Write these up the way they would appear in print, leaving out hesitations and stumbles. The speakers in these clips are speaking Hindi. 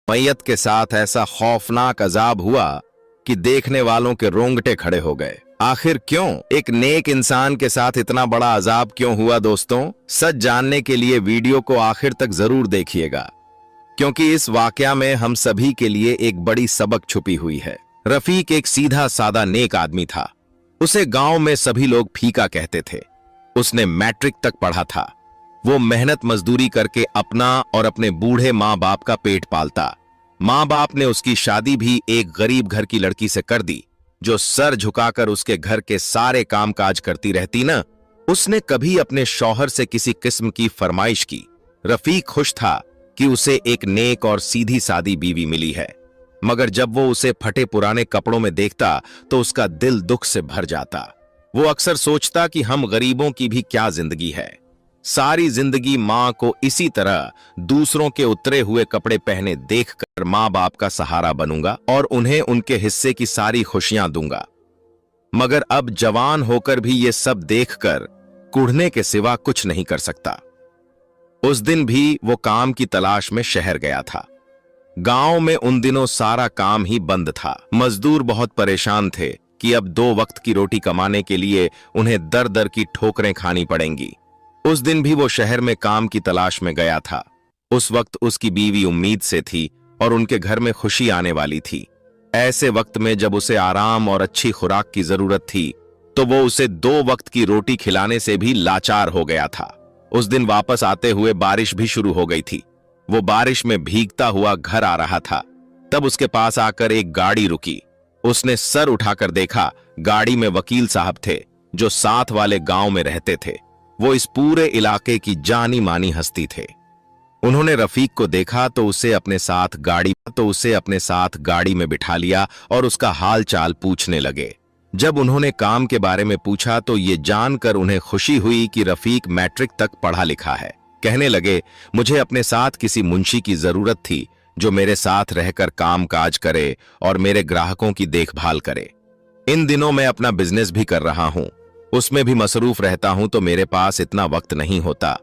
मैयत के साथ ऐसा खौफनाक अजाब हुआ कि देखने वालों के रोंगटे खड़े हो गए। आखिर क्यों एक नेक इंसान के साथ इतना बड़ा अजाब क्यों हुआ दोस्तों? सच जानने के लिए वीडियो को आखिर तक जरूर देखिएगा, क्योंकि इस वाकया में हम सभी के लिए एक बड़ी सबक छुपी हुई है। रफीक एक सीधा सादा नेक आदमी था। उसे गांव में सभी लोग फीका कहते थे। उसने मैट्रिक तक पढ़ा था। वो मेहनत मजदूरी करके अपना और अपने बूढ़े माँ बाप का पेट पालता। माँ बाप ने उसकी शादी भी एक गरीब घर की लड़की से कर दी, जो सर झुकाकर उसके घर के सारे काम काज करती रहती ना। उसने कभी अपने शौहर से किसी किस्म की फरमाइश की। रफीक खुश था कि उसे एक नेक और सीधी सादी बीवी मिली है, मगर जब वो उसे फटे पुराने कपड़ों में देखता तो उसका दिल दुख से भर जाता। वो अक्सर सोचता कि हम गरीबों की भी क्या जिंदगी है। सारी जिंदगी मां को इसी तरह दूसरों के उतरे हुए कपड़े पहने देखकर मां बाप का सहारा बनूंगा और उन्हें उनके हिस्से की सारी खुशियां दूंगा। मगर अब जवान होकर भी ये सब देखकर कुढ़ने के सिवा कुछ नहीं कर सकता। उस दिन भी वो काम की तलाश में शहर गया था। गांव में उन दिनों सारा काम ही बंद था। मजदूर बहुत परेशान थे कि अब 2 वक्त की रोटी कमाने के लिए उन्हें दर दर की ठोकरें खानी पड़ेंगी। उस दिन भी वो शहर में काम की तलाश में गया था। उस वक्त उसकी बीवी उम्मीद से थी और उनके घर में खुशी आने वाली थी। ऐसे वक्त में जब उसे आराम और अच्छी खुराक की जरूरत थी, तो वो उसे 2 वक्त की रोटी खिलाने से भी लाचार हो गया था। उस दिन वापस आते हुए बारिश भी शुरू हो गई थी। वो बारिश में भीगता हुआ घर आ रहा था। तब उसके पास आकर एक गाड़ी रुकी। उसने सर उठाकर देखा। गाड़ी में वकील साहब थे, जो साथ वाले गांव में रहते थे। वो इस पूरे इलाके की जानी मानी हस्ती थे। उन्होंने रफीक को देखा तो उसे अपने साथ गाड़ी में बिठा लिया और उसका हाल चाल पूछने लगे। जब उन्होंने काम के बारे में पूछा तो ये जानकर उन्हें खुशी हुई कि रफीक मैट्रिक तक पढ़ा लिखा है। कहने लगे, मुझे अपने साथ किसी मुंशी की जरूरत थी, जो मेरे साथ रहकर काम काज करे और मेरे ग्राहकों की देखभाल करे। इन दिनों मैं अपना बिजनेस भी कर रहा हूं, उसमें भी मसरूफ रहता हूं, तो मेरे पास इतना वक्त नहीं होता।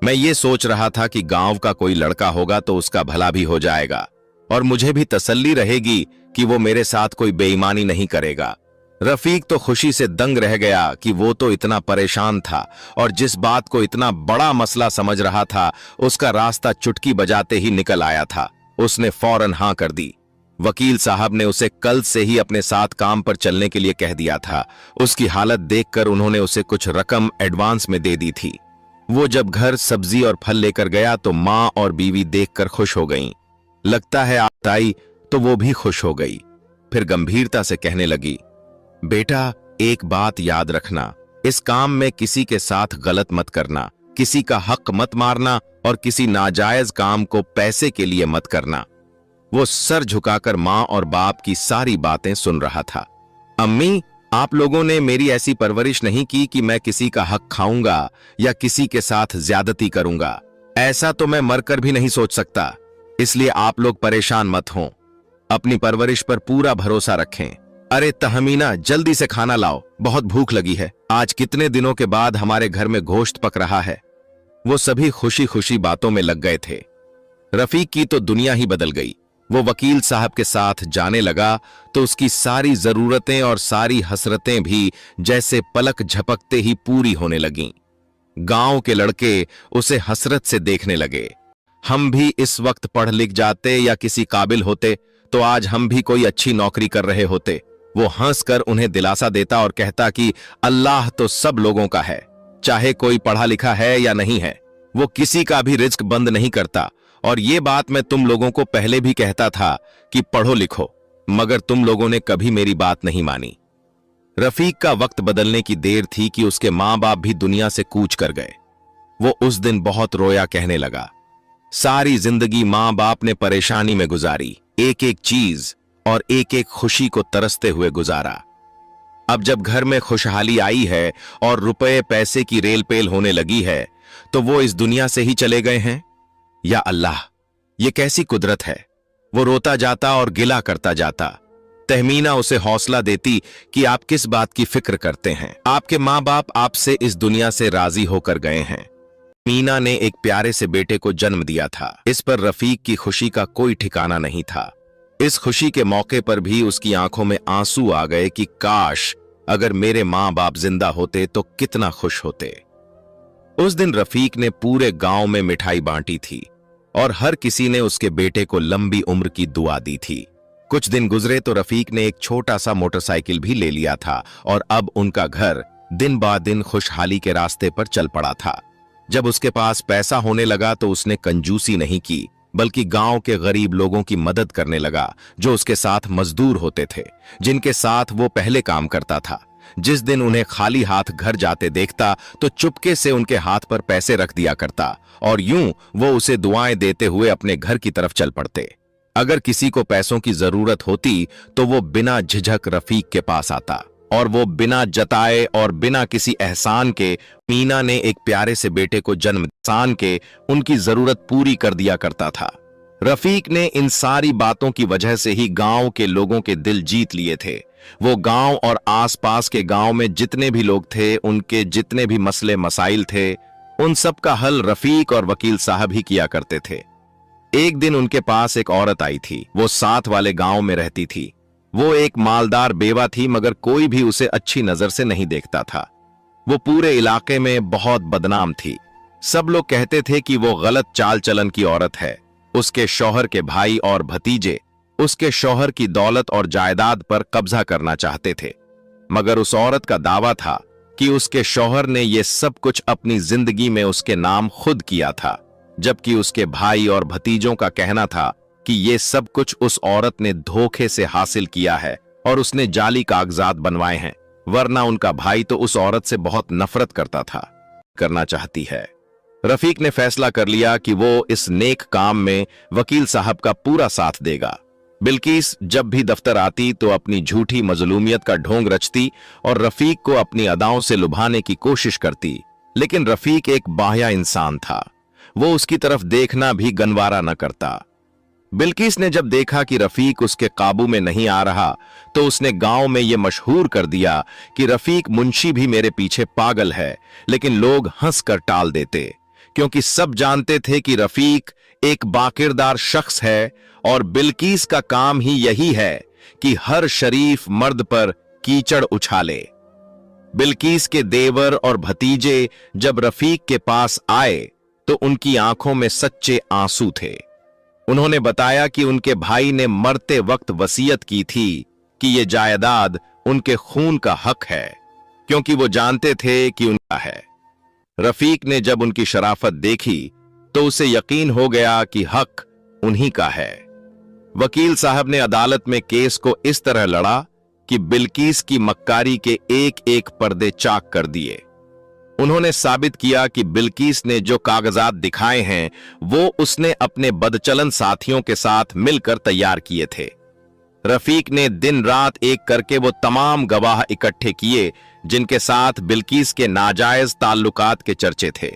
मैं ये सोच रहा था कि गांव का कोई लड़का होगा तो उसका भला भी हो जाएगा और मुझे भी तसल्ली रहेगी कि वो मेरे साथ कोई बेईमानी नहीं करेगा। रफीक तो खुशी से दंग रह गया कि वो तो इतना परेशान था और जिस बात को इतना बड़ा मसला समझ रहा था, उसका रास्ता चुटकी बजाते ही निकल आया था। उसने फौरन हां कर दी। वकील साहब ने उसे कल से ही अपने साथ काम पर चलने के लिए कह दिया था। उसकी हालत देखकर उन्होंने उसे कुछ रकम एडवांस में दे दी थी। वो जब घर सब्जी और फल लेकर गया तो मां और बीवी देखकर खुश हो गईं। लगता है आप आई तो वो भी खुश हो गई। फिर गंभीरता से कहने लगी, बेटा एक बात याद रखना, इस काम में किसी के साथ गलत मत करना, किसी का हक मत मारना और किसी नाजायज काम को पैसे के लिए मत करना। वो सर झुकाकर मां और बाप की सारी बातें सुन रहा था। अम्मी, आप लोगों ने मेरी ऐसी परवरिश नहीं की कि मैं किसी का हक खाऊंगा या किसी के साथ ज्यादती करूंगा। ऐसा तो मैं मरकर भी नहीं सोच सकता, इसलिए आप लोग परेशान मत हों। अपनी परवरिश पर पूरा भरोसा रखें। अरे तहमीना, जल्दी से खाना लाओ, बहुत भूख लगी है। आज कितने दिनों के बाद हमारे घर में गोश्त पक रहा है। वो सभी खुशी खुशी बातों में लग गए थे। रफीक की तो दुनिया ही बदल गई। वो वकील साहब के साथ जाने लगा तो उसकी सारी जरूरतें और सारी हसरतें भी जैसे पलक झपकते ही पूरी होने लगीं। गांव के लड़के उसे हसरत से देखने लगे। हम भी इस वक्त पढ़ लिख जाते या किसी काबिल होते तो आज हम भी कोई अच्छी नौकरी कर रहे होते। वो हंसकर उन्हें दिलासा देता और कहता कि अल्लाह तो सब लोगों का है, चाहे कोई पढ़ा लिखा है या नहीं है। वो किसी का भी रिज्क बंद नहीं करता। और ये बात मैं तुम लोगों को पहले भी कहता था कि पढ़ो लिखो, मगर तुम लोगों ने कभी मेरी बात नहीं मानी। रफीक का वक्त बदलने की देर थी कि उसके मां बाप भी दुनिया से कूच कर गए। वो उस दिन बहुत रोया, कहने लगा, सारी जिंदगी मां बाप ने परेशानी में गुजारी, एक एक चीज और एक एक खुशी को तरसते हुए गुजारा। अब जब घर में खुशहाली आई है और रुपए पैसे की रेल पेल होने लगी है, तो वो इस दुनिया से ही चले गए हैं। या अल्लाह, ये कैसी कुदरत है। वो रोता जाता और गिला करता जाता। तहमीना उसे हौसला देती कि आप किस बात की फिक्र करते हैं, आपके मां बाप आपसे इस दुनिया से राजी होकर गए हैं। मीना ने एक प्यारे से बेटे को जन्म दिया था। इस पर रफीक की खुशी का कोई ठिकाना नहीं था। इस खुशी के मौके पर भी उसकी आंखों में आंसू आ गए कि काश अगर मेरे माँ बाप जिंदा होते तो कितना खुश होते। उस दिन रफीक ने पूरे गांव में मिठाई बांटी थी और हर किसी ने उसके बेटे को लंबी उम्र की दुआ दी थी। कुछ दिन गुजरे तो रफीक ने एक छोटा सा मोटरसाइकिल भी ले लिया था और अब उनका घर दिन ब दिन खुशहाली के रास्ते पर चल पड़ा था। जब उसके पास पैसा होने लगा तो उसने कंजूसी नहीं की, बल्कि गांव के गरीब लोगों की मदद करने लगा जो उसके साथ मजदूर होते थे, जिनके साथ वो पहले काम करता था। जिस दिन उन्हें खाली हाथ घर जाते देखता तो चुपके से उनके हाथ पर पैसे रख दिया करता और यूं वो उसे दुआएं देते हुए अपने घर की तरफ चल पड़ते। अगर किसी को पैसों की जरूरत होती तो वो बिना झिझक रफीक के पास आता और वो बिना जताए और बिना किसी एहसान के मीना ने एक प्यारे से बेटे को जन्म एहसान के उनकी जरूरत पूरी कर दिया करता था। रफीक ने इन सारी बातों की वजह से ही गांव के लोगों के दिल जीत लिए थे। वो गांव और आसपास के गांव में जितने भी लोग थे, उनके जितने भी मसले मसाइल थे, उन सब का हल रफीक और वकील साहब ही किया करते थे। एक दिन उनके पास एक औरत आई थी। वो साथ वाले गांव में रहती थी। वो एक मालदार बेवा थी, मगर कोई भी उसे अच्छी नजर से नहीं देखता था। वो पूरे इलाके में बहुत बदनाम थी। सब लोग कहते थे कि वो गलत चाल चलन की औरत है। उसके शौहर के भाई और भतीजे उसके शौहर की दौलत और जायदाद पर कब्जा करना चाहते थे, मगर उस औरत का दावा था कि उसके शौहर ने ये सब कुछ अपनी जिंदगी में उसके नाम खुद किया था, जबकि उसके भाई और भतीजों का कहना था कि ये सब कुछ उस औरत ने धोखे से हासिल किया है और उसने जाली कागजात बनवाए हैं, वरना उनका भाई तो उस औरत से बहुत नफरत करना चाहती है। रफीक ने फैसला कर लिया कि वो इस नेक काम में वकील साहब का पूरा साथ देगा। बिल्किस जब भी दफ्तर आती तो अपनी झूठी मजलूमियत का ढोंग रचती और रफीक को अपनी अदाओं से लुभाने की कोशिश करती, लेकिन रफीक एक बाह्या इंसान था। वो उसकी तरफ देखना भी गनवारा न करता। बिल्किस ने जब देखा कि रफीक उसके काबू में नहीं आ रहा तो उसने गांव में यह मशहूर कर दिया कि रफीक मुंशी भी मेरे पीछे पागल है, लेकिन लोग हंसकर टाल देते, क्योंकि सब जानते थे कि रफीक एक बाकिरदार शख्स है और बिल्किस का काम ही यही है कि हर शरीफ मर्द पर कीचड़ उछाले। बिल्किस के देवर और भतीजे जब रफीक के पास आए तो उनकी आंखों में सच्चे आंसू थे। उन्होंने बताया कि उनके भाई ने मरते वक्त वसीयत की थी कि यह जायदाद उनके खून का हक है, क्योंकि वो जानते थे कि उनका है। रफीक ने जब उनकी शराफत देखी तो उसे यकीन हो गया कि हक उन्हीं का है। वकील साहब ने अदालत में केस को इस तरह लड़ा कि बिल्किस की मक्कारी के एक एक पर्दे चाक कर दिए। उन्होंने साबित किया कि बिल्किस ने जो कागजात दिखाए हैं वो उसने अपने बदचलन साथियों के साथ मिलकर तैयार किए थे। रफीक ने दिन रात एक करके वो तमाम गवाह इकट्ठे किए जिनके साथ बिल्किस के नाजायज ताल्लुकात के चर्चे थे।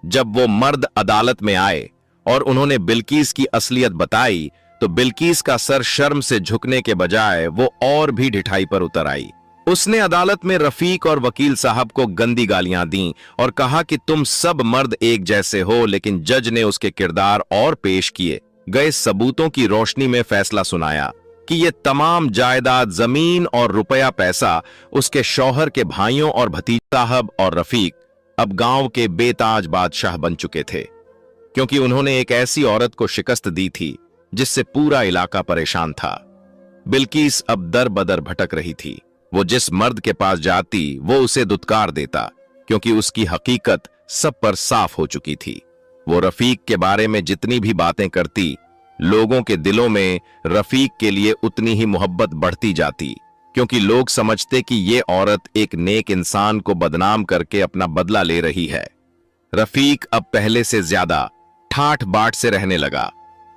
जब वो मर्द अदालत में आए और उन्होंने बिल्किस की असलियत बताई तो बिल्किस का सर शर्म से झुकने के बजाय वो और भी ढिठाई पर उतर आई। उसने अदालत में रफीक और वकील साहब को गंदी गालियां दी और कहा कि तुम सब मर्द एक जैसे हो, लेकिन जज ने उसके किरदार और पेश किए गए सबूतों की रोशनी में फैसला सुनाया कि ये तमाम जायदाद, जमीन और रुपया पैसा उसके शौहर के भाइयों और भतीजा साहब और रफीक अब गांव के बेताज बादशाह बन चुके थे, क्योंकि उन्होंने एक ऐसी औरत को शिकस्त दी थी जिससे पूरा इलाका परेशान था। बिल्किस अब दर बदर भटक रही थी। वो जिस मर्द के पास जाती वो उसे दुत्कार देता, क्योंकि उसकी हकीकत सब पर साफ हो चुकी थी। वो रफीक के बारे में जितनी भी बातें करती, लोगों के दिलों में रफीक के लिए उतनी ही मोहब्बत बढ़ती जाती, क्योंकि लोग समझते कि ये औरत एक नेक इंसान को बदनाम करके अपना बदला ले रही है। रफीक अब पहले से ज्यादा ठाठ बाट से रहने लगा।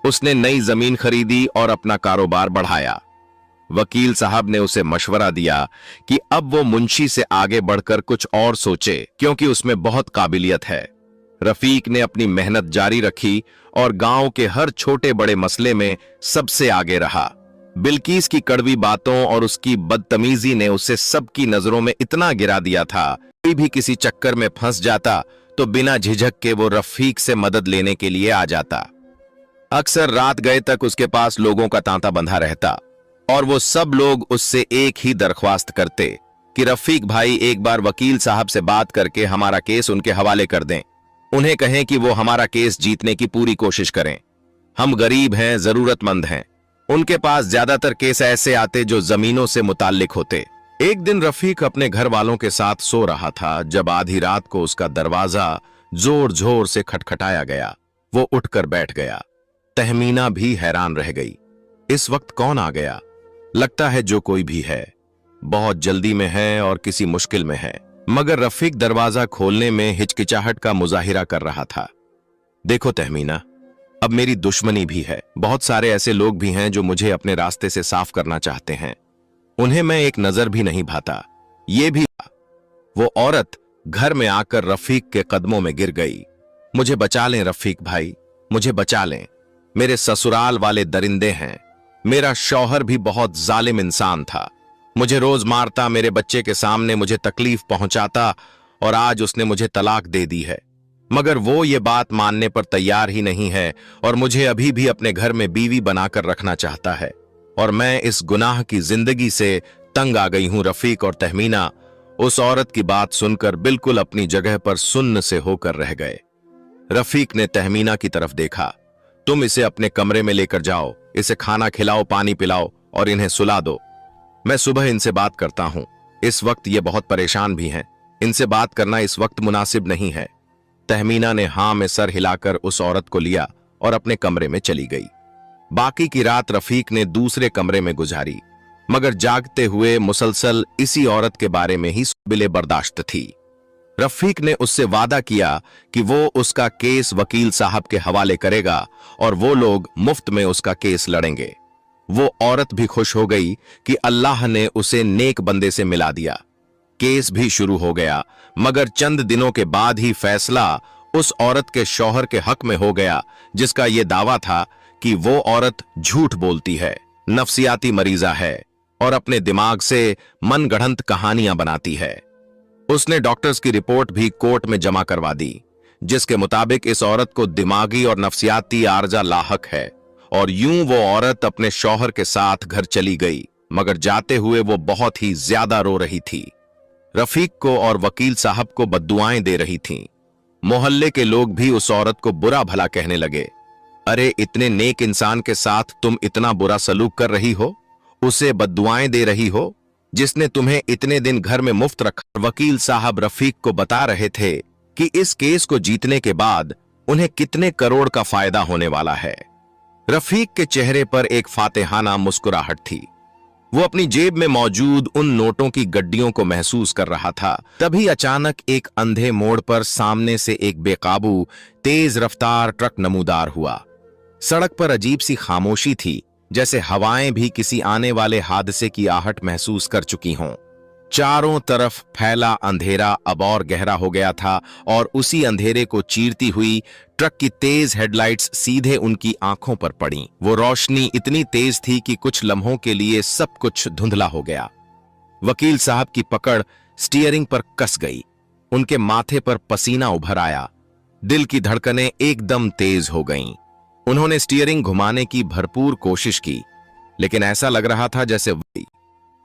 उसने नई जमीन खरीदी और अपना कारोबार बढ़ाया। वकील साहब ने उसे मशवरा दिया कि अब वो मुंशी से आगे बढ़कर कुछ और सोचे, क्योंकि उसमें बहुत काबिलियत है। रफीक ने अपनी मेहनत जारी रखी और गांव के हर छोटे बड़े मसले में सबसे आगे रहा। बिल्किस की कड़वी बातों और उसकी बदतमीजी ने उसे सबकी नजरों में इतना गिरा दिया था, कोई भी किसी चक्कर में फंस जाता तो बिना झिझक के वो रफीक से मदद लेने के लिए आ जाता। अक्सर रात गए तक उसके पास लोगों का तांता बंधा रहता और वो सब लोग उससे एक ही दरख्वास्त करते कि रफीक भाई एक बार वकील साहब से बात करके हमारा केस उनके हवाले कर दें। उन्हें कहें कि वो हमारा केस जीतने की पूरी कोशिश करें। हम गरीब हैं, जरूरतमंद हैं। उनके पास ज्यादातर केस ऐसे आते जो जमीनों से मुताल्लिक होते। एक दिन रफीक अपने घर वालों के साथ सो रहा था जब आधी रात को उसका दरवाजा जोर जोर से खटखटाया गया। वो उठकर बैठ गया। तहमीना भी हैरान रह गई। इस वक्त कौन आ गया? लगता है जो कोई भी है, बहुत जल्दी में है और किसी मुश्किल में है। मगर रफीक दरवाजा खोलने में हिचकिचाहट का मुजाहिरा कर रहा था। देखो तहमीना, अब मेरी दुश्मनी भी है। बहुत सारे ऐसे लोग भी हैं जो मुझे अपने रास्ते से साफ करना चाहते हैं। उन्हें मैं एक नजर भी नहीं भाता। ये भी वो औरत घर में आकर रफीक के कदमों में गिर गई। मुझे बचा लें रफीक भाई, मुझे बचा लें। मेरे ससुराल वाले दरिंदे हैं। मेरा शौहर भी बहुत जालिम इंसान था। मुझे रोज मारता, मेरे बच्चे के सामने मुझे तकलीफ पहुंचाता और आज उसने मुझे तलाक दे दी है। मगर वो ये बात मानने पर तैयार ही नहीं है और मुझे अभी भी अपने घर में बीवी बनाकर रखना चाहता है। और मैं इस गुनाह की जिंदगी से तंग आ गई हूं। रफीक और तहमीना उस औरत की बात सुनकर बिल्कुल अपनी जगह पर सुन्न से होकर रह गए। रफीक ने तहमीना की तरफ देखा। तुम इसे अपने कमरे में लेकर जाओ, इसे खाना खिलाओ, पानी पिलाओ और इन्हें सुला दो। मैं सुबह इनसे बात करता हूं। इस वक्त ये बहुत परेशान भी हैं। इनसे बात करना इस वक्त मुनासिब नहीं है। तहमीना ने हां में सर हिलाकर उस औरत को लिया और अपने कमरे में चली गई। बाकी की रात रफीक ने दूसरे कमरे में गुजारी, मगर जागते हुए मुसलसल इसी औरत के बारे में ही बिले बर्दाश्त थी। रफीक ने उससे वादा किया कि वो उसका केस वकील साहब के हवाले करेगा और वो लोग मुफ्त में उसका केस लड़ेंगे। वो औरत भी खुश हो गई कि अल्लाह ने उसे नेक बंदे से मिला दिया। केस भी शुरू हो गया, मगर चंद दिनों के बाद ही फैसला उस औरत के शौहर के हक में हो गया जिसका ये दावा था कि वो औरत झूठ बोलती है, नफ्सियाती मरीजा है और अपने दिमाग से मनगढ़ंत कहानियां बनाती है। उसने डॉक्टर्स की रिपोर्ट भी कोर्ट में जमा करवा दी, जिसके मुताबिक इस औरत को दिमागी और नफ्सियाती आर्जा लाहक है। और यूं वो औरत अपने शौहर के साथ घर चली गई, मगर जाते हुए वो बहुत ही ज्यादा रो रही थी। रफीक को और वकील साहब को बद्दुआएं दे रही थीं। मोहल्ले के लोग भी उस औरत को बुरा भला कहने लगे। अरे, इतने नेक इंसान के साथ तुम इतना बुरा सलूक कर रही हो, उसे बद्दुआएं दे रही हो जिसने तुम्हें इतने दिन घर में मुफ्त रखा। वकील साहब रफीक को बता रहे थे कि इस केस को जीतने के बाद उन्हें कितने करोड़ का फायदा होने वाला है। रफीक के चेहरे पर एक फातेहाना मुस्कुराहट थी। वो अपनी जेब में मौजूद उन नोटों की गड्डियों को महसूस कर रहा था। तभी अचानक एक अंधे मोड़ पर सामने से एक बेकाबू तेज रफ्तार ट्रक नमूदार हुआ। सड़क पर अजीब सी खामोशी थी, जैसे हवाएं भी किसी आने वाले हादसे की आहट महसूस कर चुकी हों। चारों तरफ फैला अंधेरा अब और गहरा हो गया था और उसी अंधेरे को चीरती हुई ट्रक की तेज हेडलाइट्स सीधे उनकी आंखों पर पड़ी। वो रोशनी इतनी तेज थी कि कुछ लम्हों के लिए सब कुछ धुंधला हो गया। वकील साहब की पकड़ स्टीयरिंग पर कस गई। उनके माथे पर पसीना उभर आया। दिल की धड़कनें एकदम तेज हो गईं। उन्होंने स्टीयरिंग घुमाने की भरपूर कोशिश की, लेकिन ऐसा लग रहा था जैसे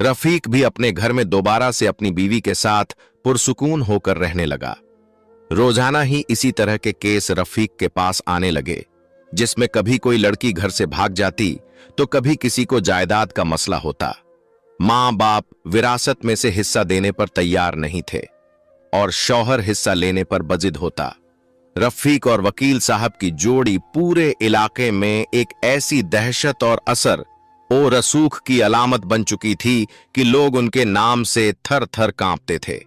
रफीक भी अपने घर में दोबारा से अपनी बीवी के साथ पुरसुकून होकर रहने लगा। रोजाना ही इसी तरह के केस रफीक के पास आने लगे, जिसमें कभी कोई लड़की घर से भाग जाती तो कभी किसी को जायदाद का मसला होता। मां बाप विरासत में से हिस्सा देने पर तैयार नहीं थे और शौहर हिस्सा लेने पर बजिद होता। रफीक और वकील साहब की जोड़ी पूरे इलाके में एक ऐसी दहशत और असर ओ रसूख की अलामत बन चुकी थी कि लोग उनके नाम से थर थर कांपते थे।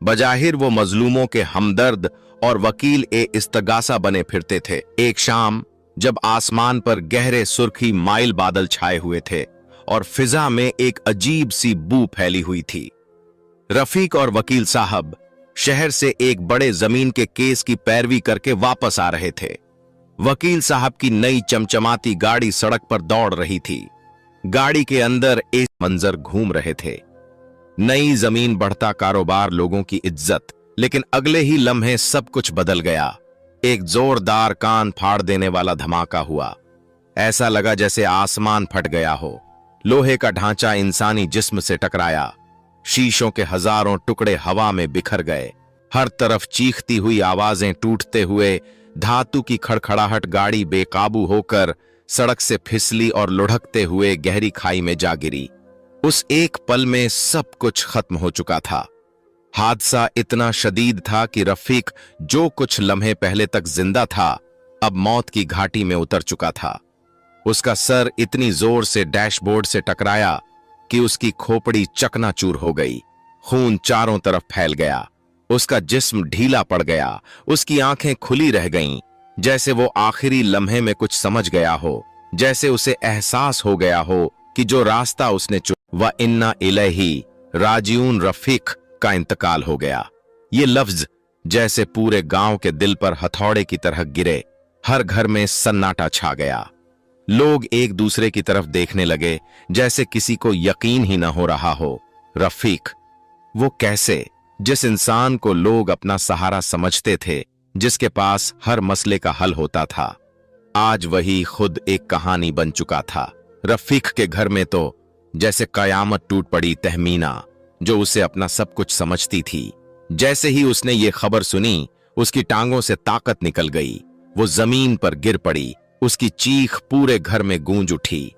बजाहिर वो मजलूमों के हमदर्द और वकील ए इस्तगासा बने फिरते थे। एक शाम जब आसमान पर गहरे सुर्खी माइल बादल छाए हुए थे और फिजा में एक अजीब सी बू फैली हुई थी, रफीक और वकील साहब शहर से एक बड़े जमीन के केस की पैरवी करके वापस आ रहे थे। वकील साहब की नई चमचमाती गाड़ी सड़क पर दौड़ रही थी। गाड़ी के अंदर एक मंजर घूम रहे थे। नई जमीन, बढ़ता कारोबार, लोगों की इज्जत, लेकिन अगले ही लम्हे सब कुछ बदल गया। एक जोरदार कान फाड़ देने वाला धमाका हुआ। ऐसा लगा जैसे आसमान फट गया हो। लोहे का ढांचा इंसानी जिस्म से टकराया। शीशों के हजारों टुकड़े हवा में बिखर गए। हर तरफ चीखती हुई आवाजें, टूटते हुए धातु की खड़खड़ाहट। गाड़ी बेकाबू होकर सड़क से फिसली और लुढ़कते हुए गहरी खाई में जा गिरी। उस एक पल में सब कुछ खत्म हो चुका था। हादसा इतना शदीद था कि रफीक, जो कुछ लम्हे पहले तक जिंदा था, अब मौत की घाटी में उतर चुका था। उसका सर इतनी जोर से डैशबोर्ड से टकराया कि उसकी खोपड़ी चकनाचूर हो गई। खून चारों तरफ फैल गया। उसका जिस्म ढीला पड़ गया। उसकी आंखें खुली रह गईं, जैसे वो आखिरी लम्हे में कुछ समझ गया हो, जैसे उसे एहसास हो गया हो कि जो रास्ता उसने व इन्ना इलैही राजिऊन, रफीक का इंतकाल हो गया। ये लफ्ज जैसे पूरे गांव के दिल पर हथौड़े की तरह गिरे। हर घर में सन्नाटा छा गया। लोग एक दूसरे की तरफ देखने लगे, जैसे किसी को यकीन ही न हो रहा हो। रफीक, वो कैसे? जिस इंसान को लोग अपना सहारा समझते थे, जिसके पास हर मसले का हल होता था, आज वही खुद एक कहानी बन चुका था। रफीक के घर में तो जैसे कयामत टूट पड़ी। तहमीना, जो उसे अपना सब कुछ समझती थी, जैसे ही उसने ये खबर सुनी, उसकी टांगों से ताकत निकल गई। वो जमीन पर गिर पड़ी। उसकी चीख पूरे घर में गूंज उठी।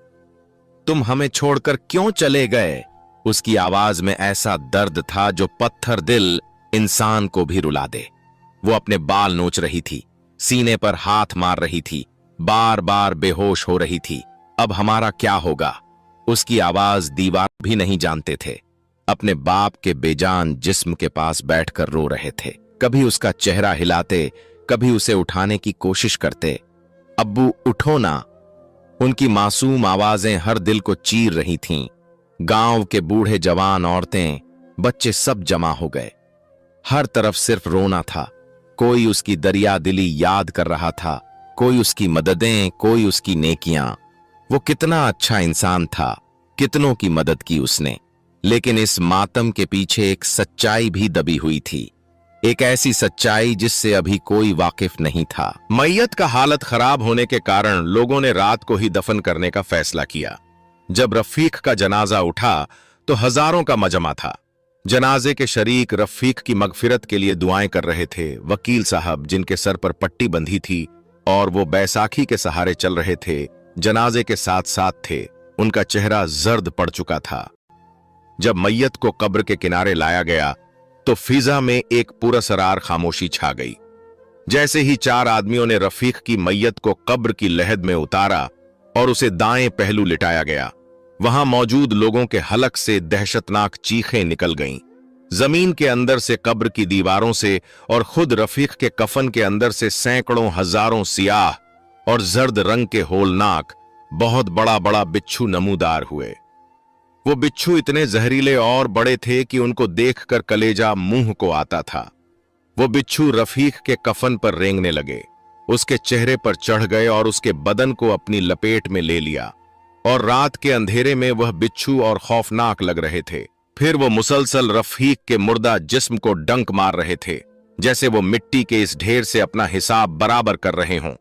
तुम हमें छोड़कर क्यों चले गए? उसकी आवाज में ऐसा दर्द था जो पत्थर दिल इंसान को भी रुला दे। वो अपने बाल नोच रही थी, सीने पर हाथ मार रही थी, बार बार बेहोश हो रही थी। अब हमारा क्या होगा? उसकी आवाज दीवार भी नहीं जानते थे। अपने बाप के बेजान जिस्म के पास बैठकर रो रहे थे। कभी उसका चेहरा हिलाते, कभी उसे उठाने की कोशिश करते। अब्बू, उठो ना। उनकी मासूम आवाजें हर दिल को चीर रही थीं। गांव के बूढ़े, जवान, औरतें, बच्चे सब जमा हो गए। हर तरफ सिर्फ रोना था। कोई उसकी दरिया दिली याद कर रहा था, कोई उसकी मददें, कोई उसकी नेकियां। वो कितना अच्छा इंसान था, कितनों की मदद की उसने। लेकिन इस मातम के पीछे एक सच्चाई भी दबी हुई थी, एक ऐसी सच्चाई जिससे अभी कोई वाकिफ नहीं था। मैयत का हालत खराब होने के कारण लोगों ने रात को ही दफन करने का फैसला किया। जब रफीक का जनाजा उठा तो हजारों का मजमा था। जनाजे के शरीक रफीक की मगफिरत के लिए दुआएं कर रहे थे। वकील साहब, जिनके सर पर पट्टी बंधी थी और वो बैसाखी के सहारे चल रहे थे, जनाजे के साथ साथ थे। उनका चेहरा जर्द पड़ चुका था। जब मैयत को कब्र के किनारे लाया गया तो फिजा में एक पुरअसरार खामोशी छा गई। जैसे ही चार आदमियों ने रफीक की मैयत को कब्र की लहद में उतारा और उसे दाएं पहलू लिटाया गया, वहां मौजूद लोगों के हलक से दहशतनाक चीखें निकल गईं। जमीन के अंदर से, कब्र की दीवारों से और खुद रफीक के कफन के अंदर से सैकड़ों हजारों सियाह और जर्द रंग के होलनाक बहुत बड़ा बड़ा बिच्छू नमूदार हुए। वो बिच्छू इतने जहरीले और बड़े थे कि उनको देखकर कलेजा मुंह को आता था। वो बिच्छू रफीक के कफन पर रेंगने लगे, उसके चेहरे पर चढ़ गए और उसके बदन को अपनी लपेट में ले लिया। और रात के अंधेरे में वह बिच्छू और खौफनाक लग रहे थे। फिर वो मुसलसल रफीक के मुर्दा जिस्म को डंक मार रहे थे, जैसे वो मिट्टी के इस ढेर से अपना हिसाब बराबर कर रहे हों।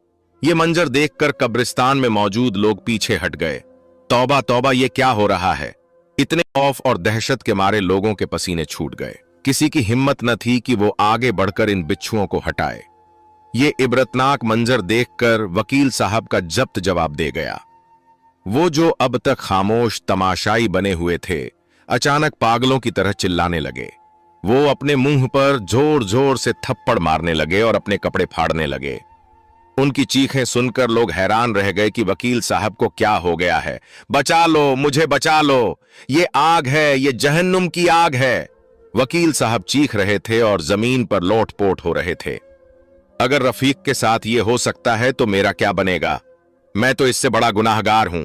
ये मंजर देखकर कब्रिस्तान में मौजूद लोग पीछे हट गए। तौबा तौबा, ये क्या हो रहा है? इतने खौफ और दहशत के मारे लोगों के पसीने छूट गए। किसी की हिम्मत न थी कि वो आगे बढ़कर इन बिच्छुओं को हटाए। ये इबरतनाक मंजर देखकर वकील साहब का जब्त जवाब दे गया। वो जो अब तक खामोश तमाशाई बने हुए थे, अचानक पागलों की तरह चिल्लाने लगे। वो अपने मुंह पर जोर जोर से थप्पड़ मारने लगे और अपने कपड़े फाड़ने लगे। उनकी चीखें सुनकर लोग हैरान रह गए कि वकील साहब को क्या हो गया है। बचा लो, मुझे बचा लो, ये आग है, ये जहन्नुम की आग है। वकील साहब चीख रहे थे और जमीन पर लोटपोट हो रहे थे। अगर रफीक के साथ ये हो सकता है तो मेरा क्या बनेगा? मैं तो इससे बड़ा गुनाहगार हूं।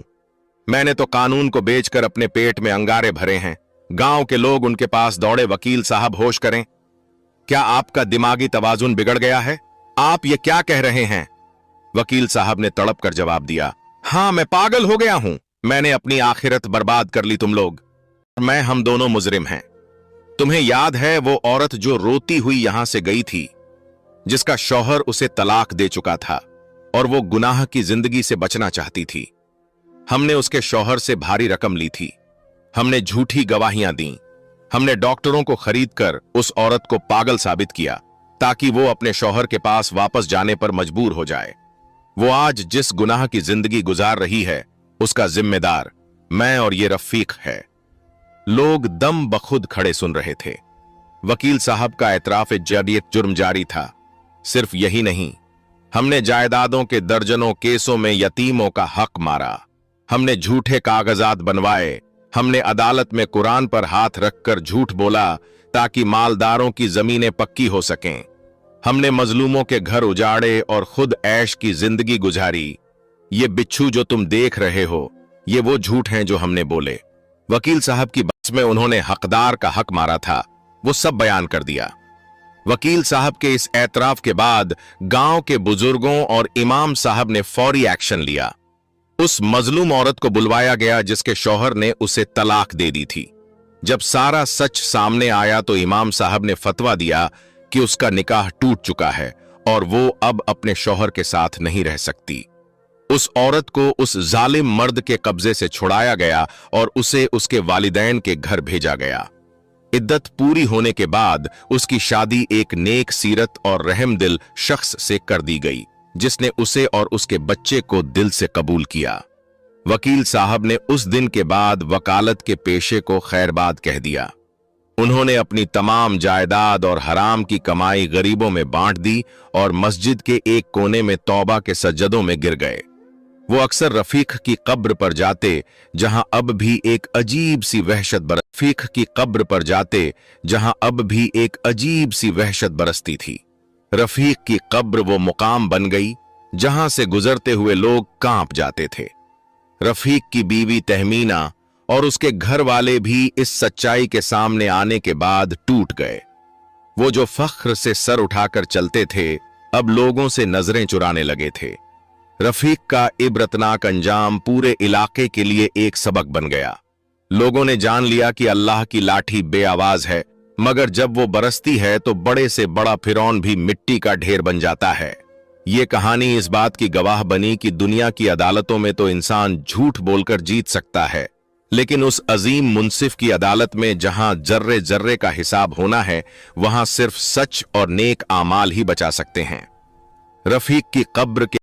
मैंने तो कानून को बेचकर अपने पेट में अंगारे भरे हैं। गांव के लोग उनके पास दौड़े, वकील साहब होश करें। क्या आपका दिमागी तवाजुन बिगड़ गया है? आप ये क्या कह रहे हैं? वकील साहब ने तड़प कर जवाब दिया, हां, मैं पागल हो गया हूं। मैंने अपनी आखिरत बर्बाद कर ली। तुम लोग और मैं, हम दोनों मुजरिम हैं। तुम्हें याद है वो औरत जो रोती हुई यहां से गई थी, जिसका शौहर उसे तलाक दे चुका था और वो गुनाह की जिंदगी से बचना चाहती थी। हमने उसके शौहर से भारी रकम ली थी, हमने झूठी गवाहियां दी, हमने डॉक्टरों को खरीदकर उस औरत को पागल साबित किया ताकि वो अपने शौहर के पास वापस जाने पर मजबूर हो जाए। वो आज जिस गुनाह की जिंदगी गुजार रही है उसका जिम्मेदार मैं और ये रफीक है। लोग दम बखुद खड़े सुन रहे थे। वकील साहब का एतराफ जरियत जुर्म जारी था। सिर्फ यही नहीं, हमने जायदादों के दर्जनों केसों में यतीमों का हक मारा, हमने झूठे कागजात बनवाए, हमने अदालत में कुरान पर हाथ रखकर झूठ बोला ताकि मालदारों की जमीनें पक्की हो सकें, हमने मजलूमों के घर उजाड़े और खुद ऐश की जिंदगी गुजारी। ये बिच्छू जो तुम देख रहे हो, ये वो झूठ हैं जो हमने बोले। वकील साहब की बहस में उन्होंने हकदार का हक मारा था, वो सब बयान कर दिया। वकील साहब के इस एतराफ के बाद गांव के बुजुर्गों और इमाम साहब ने फौरी एक्शन लिया। उस मजलूम औरत को बुलवाया गया जिसके शौहर ने उसे तलाक दे दी थी। जब सारा सच सामने आया तो इमाम साहब ने फतवा दिया कि उसका निकाह टूट चुका है और वो अब अपने शौहर के साथ नहीं रह सकती। उस औरत को उस जालिम मर्द के कब्जे से छुड़ाया गया और उसे उसके वालिदैन के घर भेजा गया। इद्दत पूरी होने के बाद उसकी शादी एक नेक सीरत और रहमदिल शख्स से कर दी गई, जिसने उसे और उसके बच्चे को दिल से कबूल किया। वकील साहब ने उस दिन के बाद वकालत के पेशे को खैरबाद कह दिया। उन्होंने अपनी तमाम जायदाद और हराम की कमाई गरीबों में बांट दी और मस्जिद के एक कोने में तौबा के सज्जदों में गिर गए। वो अक्सर रफीक की कब्र पर जाते जहां अब भी एक अजीब सी वहशत बरसती थी। रफीक की कब्र वो मुकाम बन गई जहां से गुजरते हुए लोग कांप जाते थे। रफीक की बीवी तहमीना और उसके घर वाले भी इस सच्चाई के सामने आने के बाद टूट गए। वो जो फख्र से सर उठाकर चलते थे, अब लोगों से नजरें चुराने लगे थे। रफीक का इबरतनाक अंजाम पूरे इलाके के लिए एक सबक बन गया। लोगों ने जान लिया कि अल्लाह की लाठी बेआवाज है, मगर जब वो बरसती है तो बड़े से बड़ा फिरौन भी मिट्टी का ढेर बन जाता है। ये कहानी इस बात की गवाह बनी कि दुनिया की अदालतों में तो इंसान झूठ बोलकर जीत सकता है, लेकिन उस अजीम मुंसिफ की अदालत में जहां जर्रे जर्रे का हिसाब होना है, वहां सिर्फ सच और नेक आमाल ही बचा सकते हैं। रफीक की कब्र के